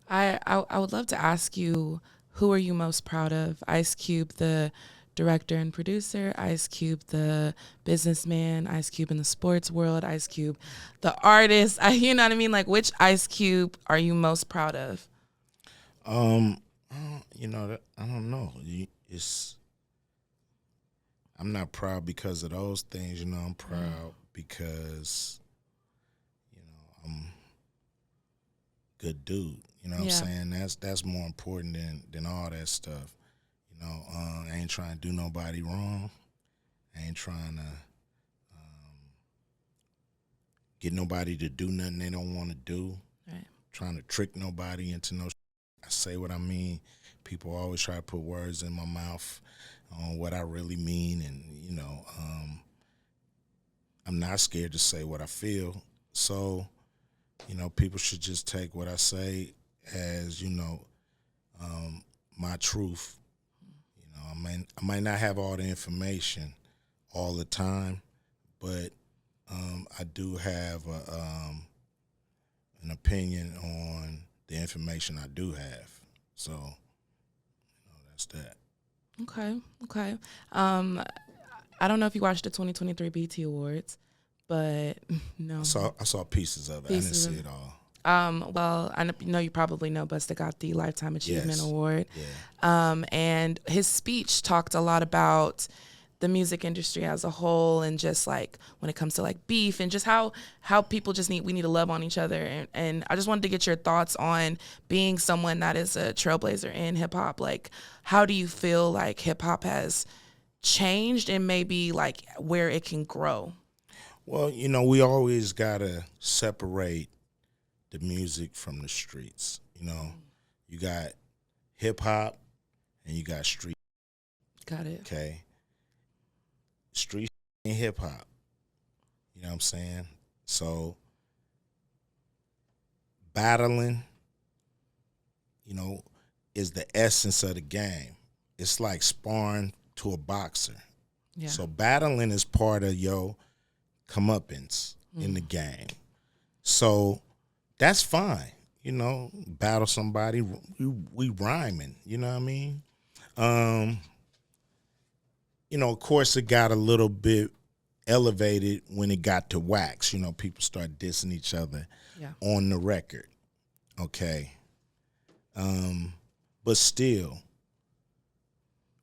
I would love to ask you, who are you most proud of? Ice Cube, the director and producer, Ice Cube, the businessman, Ice Cube in the sports world, Ice Cube, the artist. You know what I mean? Like, which Ice Cube are you most proud of? Um, I don't know. It's I'm not proud because of those things. I'm proud because I'm a good dude. You know what I'm Yeah. saying? That's more important than all that stuff. I ain't trying to do nobody wrong. I ain't trying to get nobody to do nothing they don't want to do. Right. Trying to trick nobody into no. I say what I mean. People always try to put words in my mouth on what I really mean, and I'm not scared to say what I feel. So, people should just take what I say as my truth. I might not have all the information all the time, but I do have an opinion on the information I do have. So, that's that. Okay. Okay. Um, I don't know if you watched the 2023 BT Awards, but I no. saw pieces of it. I didn't Pieces see of it all. Well, know you probably know Busta got the Lifetime Achievement Yes. Award. Yeah. And his speech talked a lot about the music industry as a whole, and just like when it comes to like beef, and just how people just we need to love on each other. And I just wanted to get your thoughts on being someone that is a trailblazer in hip hop. Like, how do you feel like hip hop has changed, and maybe like where it can grow? Well, we always gotta separate the music from the streets. You got hip hop and you got street. Got it. Okay, street and hip hop. You know what I'm saying? So battling, is the essence of the game. It's like sparring to a boxer. Yeah. So battling is part of your comeuppance in the game. So that's fine. Battle somebody. We rhyming. You know what I mean? Of course, it got a little bit elevated when it got to wax. People start dissing each other Yeah. on the record. Okay. But still,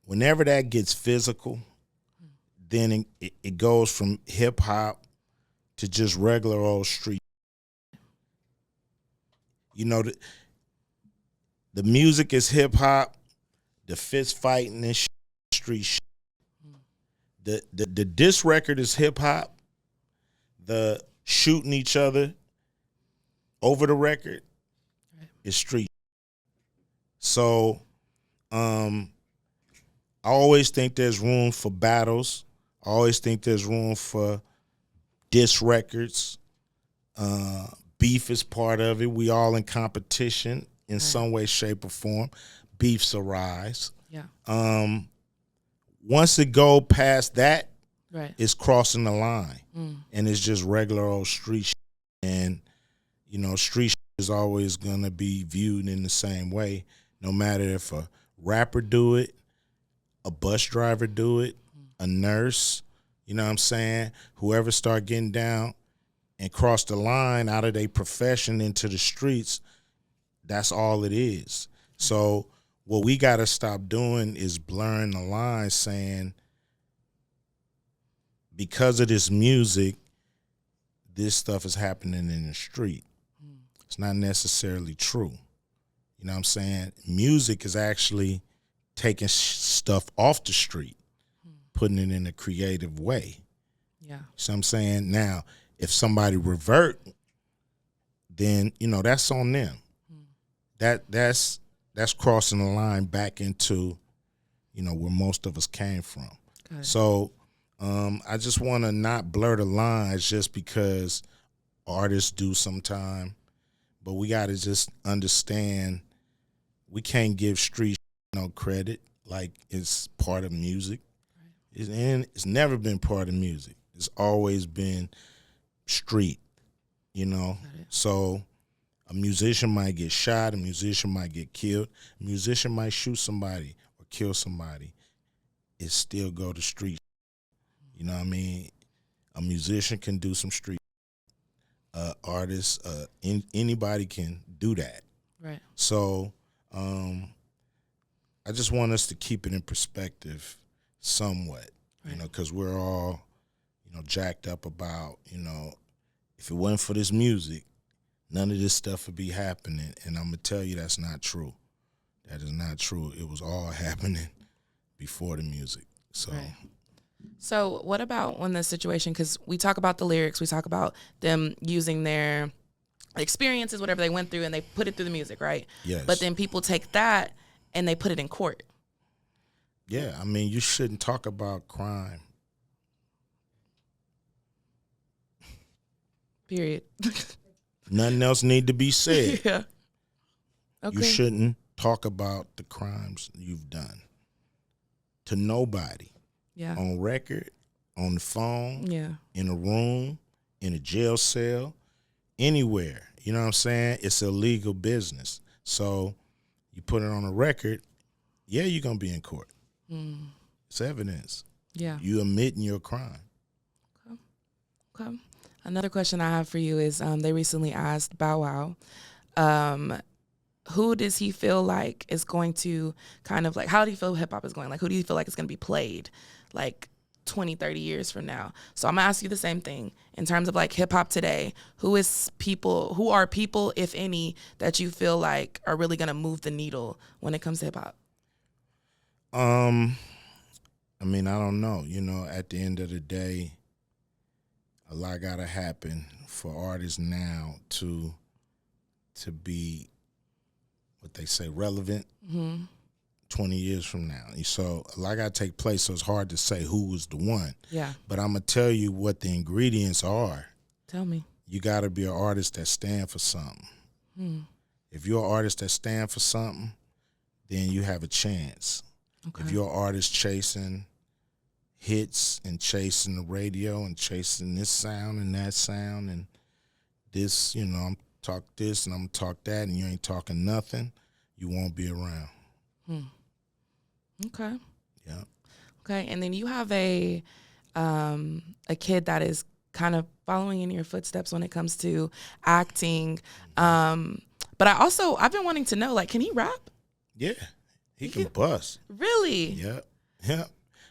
whenever that gets physical, then it goes from hip hop to just regular old street. The music is hip hop, the fist fighting is street shit. The diss record is hip hop, the shooting each other over the record is street. So I always think there's room for battles. I always think there's room for diss records. Beef is part of it. We all in competition in some way, shape, or form. Beefs arise. Yeah. Once it go past that, Right. it's crossing the line, and it's just regular old street shit. And street shit is always gonna be viewed in the same way, no matter if a rapper do it, a bus driver do it, a nurse. You know what I'm saying? Whoever start getting down and cross the line out of their profession into the streets, that's all it is. So what we got to stop doing is blurring the line, saying because of this music, this stuff is happening in the street. It's not necessarily true. You know what I'm saying? Music is actually taking stuff off the street, putting it in a creative way. Yeah. So I'm saying, now, if somebody revert, then that's on them. That's crossing the line back into where most of us came from. So I just want to not blur the lines just because artists do sometime, but we got to just understand we can't give street no credit like it's part of music. And it's never been part of music. It's always been street, So A musician might get shot, a musician might get killed, a musician might shoot somebody or kill somebody. It still go to street. You know what I mean? A musician can do some street. Artists, anybody can do that. Right. So I just want us to keep it in perspective somewhat, Right. because we're all, jacked up about, if it wasn't for this music, none of this stuff would be happening. And I'm going to tell you that's not true. That is not true. It was all happening before the music. So. Right. So what about when the situation, because we talk about the lyrics, we talk about them using their experiences, whatever they went through, and they put it through the music, right? Yes. But then people take that and they put it in court. Yeah, I mean, you shouldn't talk about crime. Period. Nothing else need to be said. Yeah. Okay. You shouldn't talk about the crimes you've done to nobody. Yeah. On record, on the phone, Yeah. in a room, in a jail cell, anywhere. You know what I'm saying? It's illegal business. So you put it on a record, yeah, you're going to be in court. It's evidence. Yeah. You admitting your crime. Okay. Another question I have for you is they recently asked Bow Wow, who does he feel like is going to kind of like, how do you feel hip hop is going? Like, who do you feel like is going to be played like 20, 30 years from now? So I'm going to ask you the same thing in terms of like hip hop today. Who are people, if any, that you feel like are really going to move the needle when it comes to hip hop? I mean, I don't know. At the end of the day, a lot got to happen for artists now to be, what they say, relevant 20 years from now. So a lot got to take place, so it's hard to say who was the one. Yeah. But I'm going to tell you what the ingredients are. Tell me. You got to be an artist that stand for something. If you're an artist that stand for something, then you have a chance. Okay. If you're an artist chasing hits and chasing the radio and chasing this sound and that sound and this, I'm talk this and I'm going to talk that, and you ain't talking nothing, you won't be around. Okay. Yeah. Okay. And then you have a kid that is kind of following in your footsteps when it comes to acting. But I've been wanting to know, like, can he rap? Yeah. He can bust. Really? Yeah.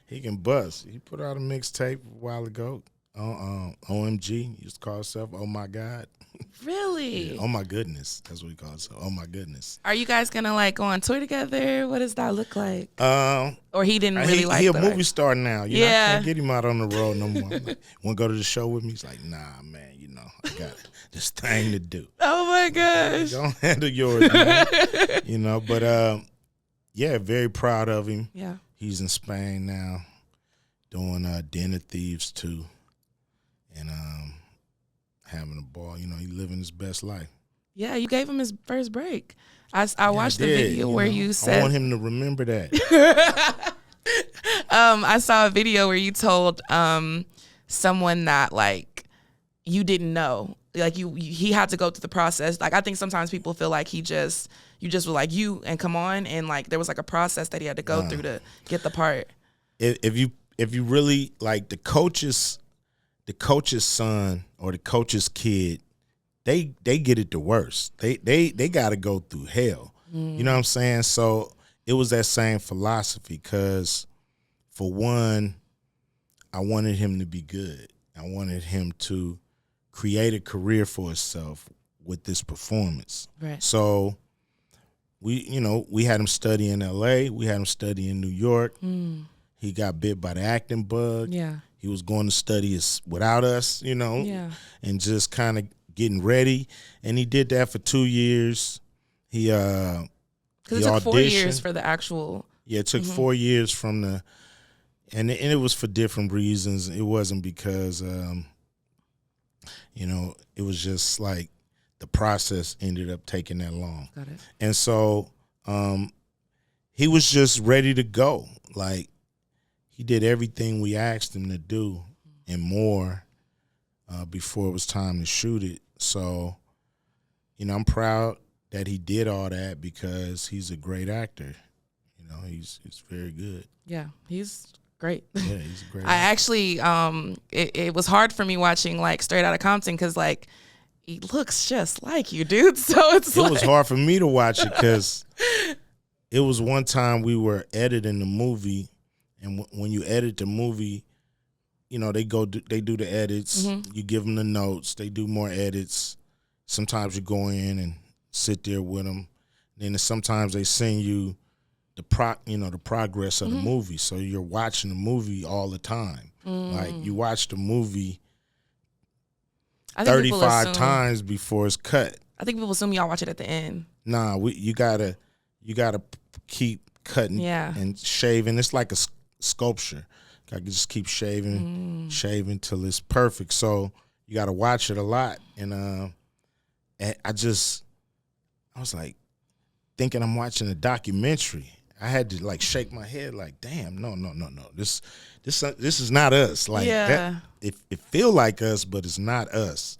He can bust. He put out a mixtape a while ago. OMG. He used to call himself Oh My God. Really? Yeah, oh my goodness. That's what he calls himself. Oh my goodness. Are you guys gonna like go on tour together? What does that look like? Or he didn't really like he a the movie star now. I can't get him out on the road no more. I'm like, want to go to the show with me? He's like, nah, man, I got this thing to do. Oh my gosh. Don't handle yours, man. But yeah, very proud of him. Yeah. He's in Spain now doing Den of Thieves 2. And having a ball. He living his best life. Yeah, you gave him his first break. I watched the video where you said, I want him to remember that. I saw a video where you told someone that like you didn't know, like he had to go through the process. Like I think sometimes people feel like you just were like you and come on, and like there was like a process that he had to go through to get the part. If you really like the coach's son or the coach's kid, they get it the worst. They got to go through hell. You know what I'm saying? So it was that same philosophy, because for one, I wanted him to be good. I wanted him to create a career for himself with this performance. Right. So we had him study in LA. We had him study in New York. He got bit by the acting bug. Yeah. He was going to study without us, Yeah. and just kind of getting ready. And he did that for 2 years. He Because it took 4 years for the actual. Yeah, it took 4 years from and it was for different reasons. It wasn't because, it was just like the process ended up taking that long. Got it. And so he was just ready to go. Like, he did everything we asked him to do and more before it was time to shoot it. So I'm proud that he did all that because he's a great actor. He's very good. Yeah, he's great. Yeah, he's a great I actor. actually, it was hard for me watching like Straight Outta Compton because like he looks just like you, dude. So It was hard for me to watch it because it was one time we were editing the movie, and when you edit the movie, they do the edits. Mm-hmm. You give them the notes. They do more edits. Sometimes you go in and sit there with them. Then sometimes they send you the progress of the movie. So you're watching the movie all the time. Like you watch the movie 35 times before it's cut. I think people assume y'all watch it at the end. Nah, you gotta keep cutting and shaving. It's like a sculpture. I can just keep shaving till it's perfect. So you gotta watch it a lot. And I was like thinking I'm watching a documentary. I had to like shake my head like, damn, no. This is not us. Like that, it feel like us, but it's not us.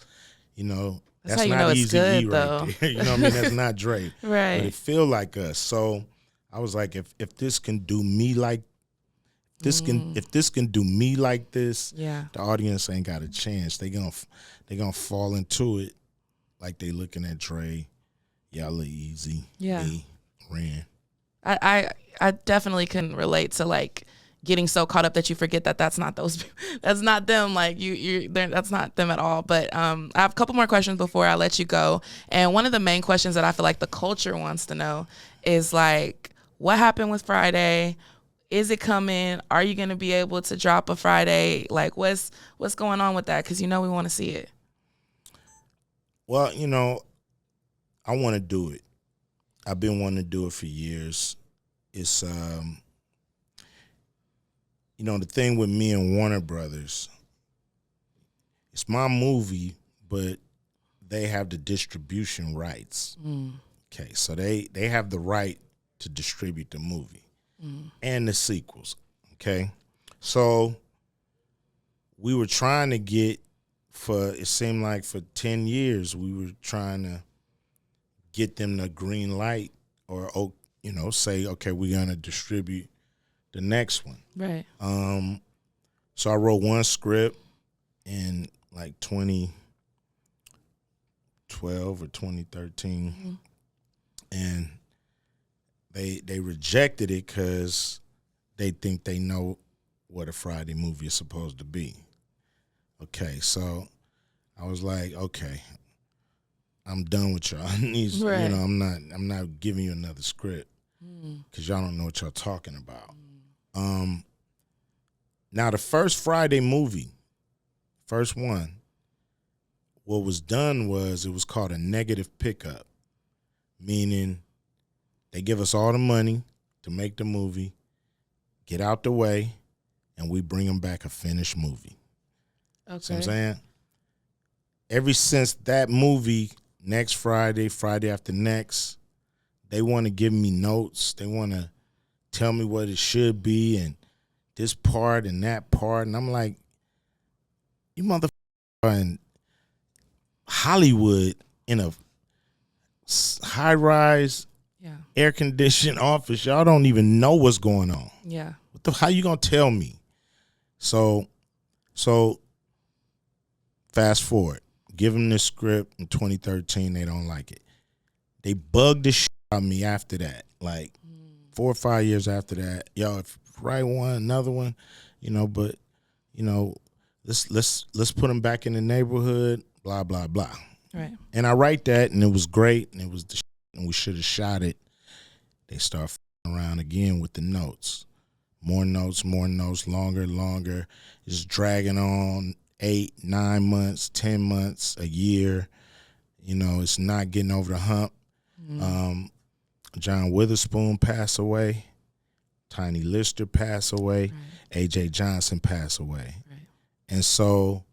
That's how you not know it's Easy good, E though. right there. You know what I mean? That's not Dre. Right. But it feel like us. So I was like, if this can do me like if this can do me like this, the audience ain't got a chance. They gonna fall into it like they looking at Dre, Yella, Easy, me, Ren. I definitely couldn't relate to like getting so caught up that you forget that that's not those people. That's not them. Like that's not them at all. But I have a couple more questions before I let you go. And one of the main questions that I feel like the culture wants to know is like, what happened with Friday? Is it coming? Are you going to be able to drop a Friday? Like what's going on with that? Because we want to see it. Well, I want to do it. I've been wanting to do it for years. It's the thing with me and Warner Brothers, it's my movie, but they have the distribution rights. Okay, so they have the right to distribute the movie and the sequels. Okay, so we were trying to get it seemed like for 10 years we were trying to get them the green light or say, okay, we're going to distribute the next one. Right. So I wrote one script in like 2012 or 2013, and they rejected it because they think they know what a Friday movie is supposed to be. Okay, so I was like, okay, I'm done with y'all. Right. I'm not giving you another script because y'all don't know what y'all talking about. Now the first Friday movie, first one, what was done was it was called a negative pickup, meaning they give us all the money to make the movie, get out the way, and we bring them back a finished movie. Okay. See what I'm saying? Ever since that movie, next Friday, Friday after next, they want to give me notes. They want to tell me what it should be and this part and that part. And I'm like, you motherfucker in Hollywood in a high-rise, air-conditioned office. Y'all don't even know what's going on. Yeah. How you going to tell me? So fast forward. Give them this script in 2013. They don't like it. They bugged the shit out of me after that. Like 4 or 5 years after that. Yo, if write one, another one, but let's put them back in the neighborhood, blah, blah, blah. Right. And I write that, and it was great, and it was the shit, and we should have shot it. They start f***ing around again with the notes. More notes, longer. It's dragging on 8, 9 months, 10 months, a year. It's not getting over the hump. John Witherspoon passed away. Tiny Lister passed away. Right. A.J. Johnson passed away. Right. And so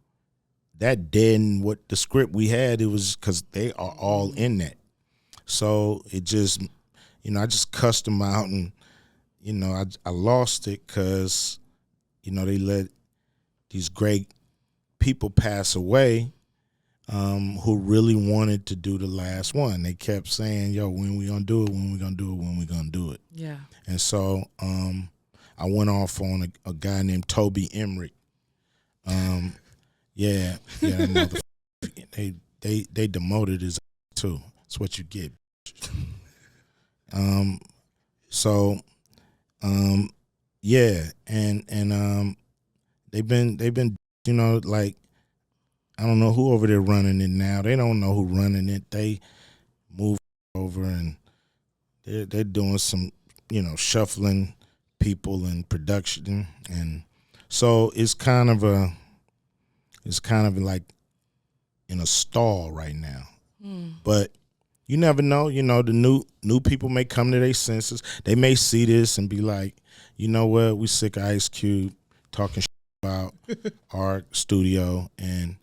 that deadened what the script we had. It was because they are all in that. So it just, I just cussed them out, and, I lost it because, they let these great people pass away who really wanted to do the last one. They kept saying, yo, when we gonna do it, when we gonna do it, when we gonna do it. Yeah. And so I went off on a guy named Toby Emmerich. Yeah, they demoted his too. That's what you get. So yeah, and they've been like, I don't know who over there running it now. They don't know who running it. They moved over and they're doing some shuffling people in production, and so it's kind of like in a stall right now. But you never know. The new people may come to their senses. They may see this and be like, you know what, we sick of Ice Cube talking about our studio, and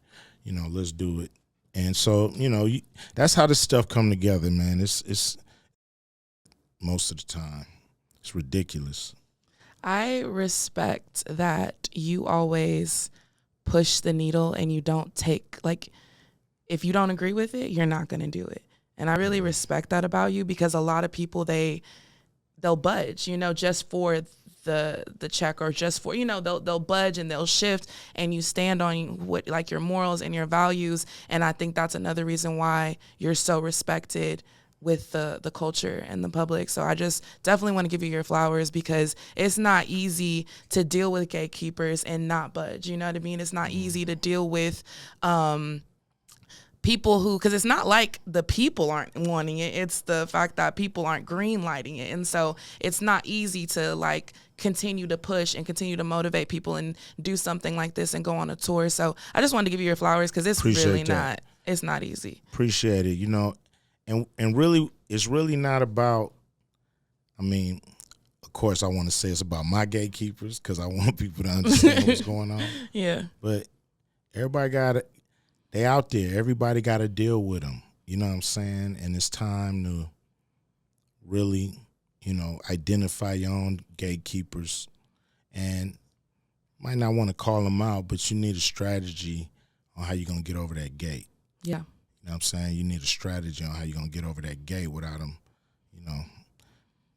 let's do it. And so that's how this stuff come together, man. It's most of the time it's ridiculous. I respect that you always push the needle and you don't take, like, if you don't agree with it, you're not going to do it. And I really respect that about you, because a lot of people, they'll budge, just for the check, or just for, they'll budge and they'll shift, and you stand on what, like, your morals and your values. And I think that's another reason why you're so respected with the culture and the public. So I just definitely want to give you your flowers, because it's not easy to deal with gatekeepers and not budge. You know what I mean? It's not easy to deal with people who, because it's not like the people aren't wanting it, it's the fact that people aren't green lighting it. And so it's not easy to, like, continue to push and continue to motivate people and do something like this and go on a tour. So I just wanted to give you your flowers, because it's really not, it's not easy. Appreciate it. And really, it's really not about, I mean, of course I want to say it's about my gatekeepers, because I want people to understand what's going on. Yeah. But everybody they out there. Everybody got to deal with them. You know what I'm saying? And it's time to really, identify your own gatekeepers. And might not want to call them out, but you need a strategy on how you're going to get over that gate. Yeah. You know what I'm saying? You need a strategy on how you're going to get over that gate without them,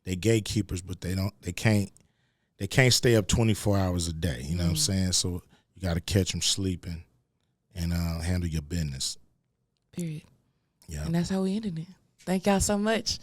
they gatekeepers, but they can't stay up 24 hours a day. You know what I'm saying? So you got to catch them sleeping and handle your business. Period. Yeah. And that's how we ended it. Thank y'all so much.